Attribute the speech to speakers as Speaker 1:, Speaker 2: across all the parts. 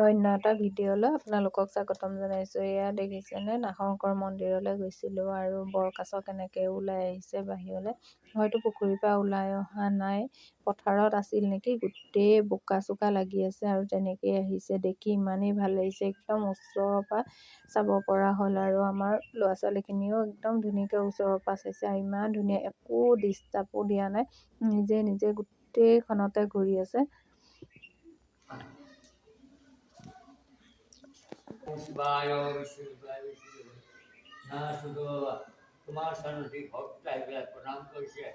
Speaker 1: অন্য এটা ভিডিঅ'লৈ আপোনালোকক স্বাগতম জনাইছোঁ। এয়া দেখিছেনে, নাগশংকৰ মন্দিৰলৈ গৈছিলোঁ আৰু বৰকাছ কেনেকৈ ওলাই আহিছে বাহিৰলৈ। হয়তো পুখুৰীৰ পৰা ওলাই অহা নাই, পথাৰত আছিল নেকি। গোটেই বোকা চোকা লাগি আছে আৰু তেনেকেই আহিছে। দেখি ইমানেই ভাল লাগিছে, একদম ওচৰৰ পৰা চাব পৰা হ'ল আৰু আমাৰ ল'ৰা ছোৱালীখিনিও একদম ধুনীয়াকৈ ওচৰৰ পৰা চাইছে আৰু ইমান ধুনীয়া, একো ডিষ্টাৰ্বো দিয়া নাই, নিজে নিজে গোটেইখনতে ঘূৰি আছে।
Speaker 2: তোমাৰ চৰণী ভক্ত এইবিলাক প্ৰণাম কৰিছে,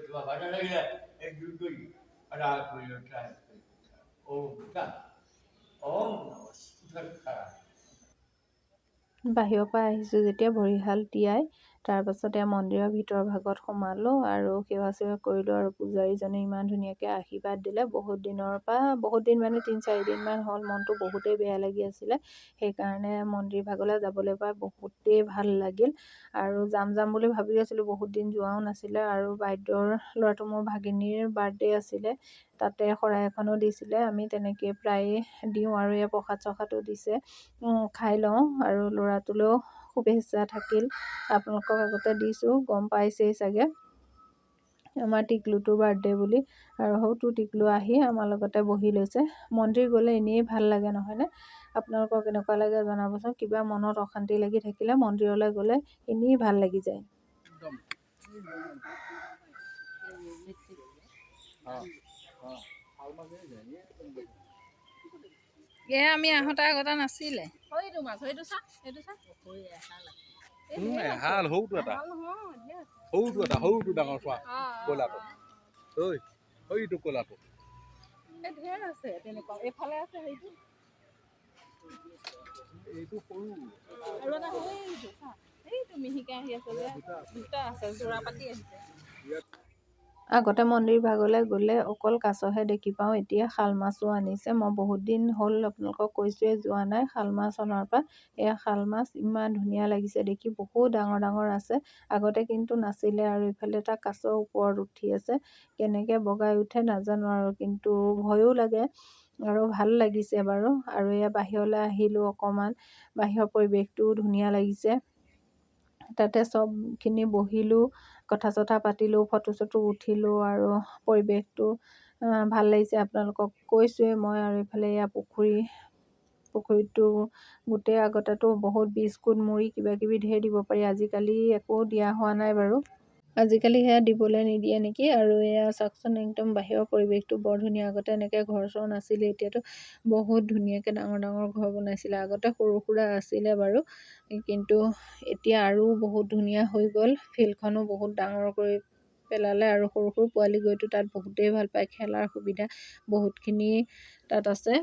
Speaker 2: তোমাৰ ভাল লাগিলে এই দুই
Speaker 1: বাহিৰৰ পৰা আহিছোঁ যেতিয়া ভৰিহাল তিয়াই তাৰপাছতে মন্দিৰৰ ভিতৰৰ ভাগত সোমালোঁ আৰু সেৱা চেৱা কৰিলোঁ আৰু পূজাৰীজনে ইমান ধুনীয়াকৈ আশীৰ্বাদ দিলে। বহুত দিন মানে 3-4 দিনমান হ'ল, মনটো বহুতেই বেয়া লাগি আছিলে, সেইকাৰণে মন্দিৰ ভাগলৈ যাবলৈ পাই বহুতেই ভাল লাগিল আৰু যাম বুলি ভাবি আছিলোঁ, বহুত দিন যোৱাও নাছিলে। আৰু বাইদেউৰ ল'ৰাটো, মোৰ ভাগিনীৰ বাৰ্থডে আছিলে, তাতে শৰাই এখনো দিছিলে। আমি তেনেকৈ প্ৰায়ে দিওঁ আৰু এই প্ৰসাদ চসাদো দিছে, খাই লওঁ আৰু ল'ৰাটোলৈও শুভেচ্ছা থাকিল। আপোনালোকক আগতে দিছোঁ, গম পাইছেই চাগে আমাৰ টিকলুটোৰ বাৰ্থডে বুলি। আৰু সৌটো টিকলু আহি আমাৰ লগতে বহি লৈছে। মন্দিৰ গ'লে এনেই ভাল লাগে নহয়নে? আপোনালোকৰ কেনেকুৱা লাগে জনাবচোন। কিবা মনত অশান্তি লাগি থাকিলে মন্দিৰলৈ গ'লে এনেই ভাল লাগি যায়। আমি আহোঁতে আগতে নাছিলে।
Speaker 3: সৰুটো ডাঙৰ চোৱা কলাটো, সৈটো কলাটো
Speaker 1: ঢেৰ আছে তেনেকুৱা, এইফালে আছে সেইটো,
Speaker 3: এইটো সৰু
Speaker 1: আৰু এটা সেইটো মিহিকে আহি আছে যে, দুটা আছে, যোৰা পাতি আহিছে। আগতে মন্দিৰ ভাগলৈ গ'লে অকল কাছহে দেখি পাওঁ, এতিয়া শাল মাছো আনিছে। মই বহুত দিন হ'ল আপোনালোকক কৈছোঁৱে যোৱা নাই শাল মাছ অনাৰ পৰা। এয়া শাল মাছ ইমান ধুনীয়া লাগিছে দেখি, বহুত ডাঙৰ ডাঙৰ আছে, আগতে কিন্তু নাছিলে। আৰু ইফালে এটা কাছৰ ওপৰত উঠি আছে, কেনেকৈ বগাই উঠে নাজানো আৰু, কিন্তু ভয়ো লাগে আৰু ভাল লাগিছে বাৰু। আৰু এয়া বাহিৰলৈ আহিলোঁ অকণমান, বাহিৰৰ পৰিৱেশটোও ধুনীয়া লাগিছে, তাতে চবখিনি বহিলোঁ, কথা চথা পাতিলোঁ, ফটো চটো উঠিলোঁ আৰু পৰিৱেশটো ভাল লাগিছে। আপোনালোকক কৈছোঁৱেই মই। আৰু এইফালে এয়া পুখুৰীটো গোটেই, আগতেতো বহুত বিস্কুট মুড়ি কিবাকিবি ঢেৰ দিব পাৰি, আজিকালি একো দিয়া হোৱা নাই বাৰু, আজিকালি সেয়া দিবলৈ নিদিয়ে নেকি। আৰু এয়া চাওকচোন, একদম বাহিৰৰ পৰিৱেশটো বৰ ধুনীয়া। আগতে এনেকৈ ঘৰ চৰ নাছিলে, এতিয়াতো বহুত ধুনীয়াকৈ ডাঙৰ ডাঙৰ ঘৰ বনাইছিলে। আগতে সৰু সুৰা আছিলে বাৰু, কিন্তু এতিয়া আৰু বহুত ধুনীয়া হৈ গ'ল। ফিল্ডখনো বহুত ডাঙৰ কৰি পেলালে আৰু সৰু সৰু পোৱালি গৈতো তাত বহুতেই ভাল পায়, খেলাৰ সুবিধা বহুতখিনি তাত আছে।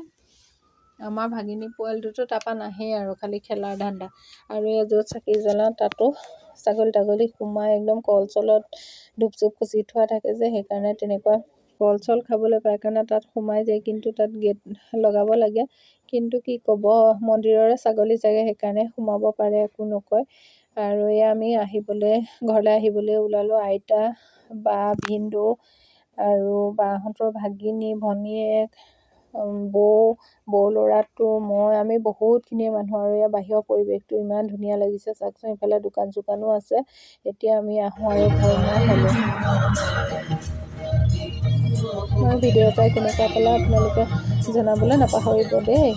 Speaker 1: আমাৰ ভাগিনী পোৱালিটোতো তাৰপৰা নাহেই আৰু, খালি খেলাৰ ধান্দা। আৰু এই য'ত চাকি জ্বলাওঁ তাতো ছাগলী সোমাই একদম কল চলত ধূপ চুপ খুচি থোৱা থাকে যে, সেইকাৰণে তেনেকুৱা কল চল খাবলৈ পায় কাৰণে তাত সোমাই যায়, কিন্তু তাত গেট লগাব লাগে। কিন্তু কি ক'ব, মন্দিৰৰে ছাগলী চাগে, সেইকাৰণে সোমাব পাৰে, একো নকয়। আৰু এয়া আমি ঘৰলৈ আহিবলৈ ওলালোঁ, আইতা, বা, ভিনদেউ আৰু বাহঁতৰ ভাগিনী, ভনীয়েক, বৌ ল'ৰাটো, মই, আমি বহুতখিনিয়ে মানুহ। আৰু ইয়াৰ বাহিৰৰ পৰিৱেশটো ইমান ধুনীয়া লাগিছে চাওকচোন, ইফালে দোকান চোকানো আছে। এতিয়া আমি আহোঁ আৰু ঘৰমুৱা হ'লোঁ। মই ভিডিঅ' চাই কেনেকুৱা পালে আপোনালোকে জনাবলৈ নাপাহৰিব দেই।